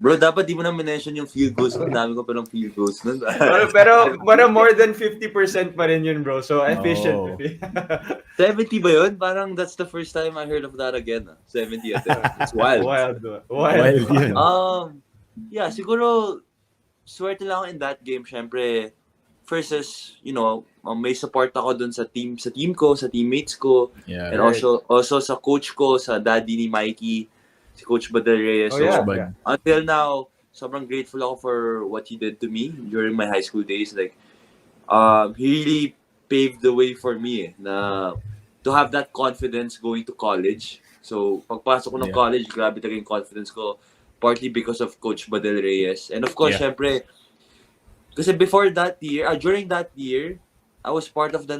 Bro, dapat di mo na mention yung field goals nun. Dami ko pa ng field goals nun. pero more than 50% pa rin yun, bro. So, efficient. 70 ba yun? Parang that's the first time I heard of that again. 70 attempts. It's wild. Wild yun. Yeah, siguro, swerte lang ako in that game. Syempre, first is, may support ako dun sa team ko, sa teammates ko. Yeah. And also sa coach ko, sa daddy ni Mikey, si Coach Badal Reyes. Until now, sobrang grateful ako for what he did to me during my high school days. Like, he really paved the way for me to have that confidence going to college. So, pagpasok ko ng college, grabe talaga yung confidence ko, partly because of Coach Badal Reyes. And of course, syempre, kasi during that year, I was part of the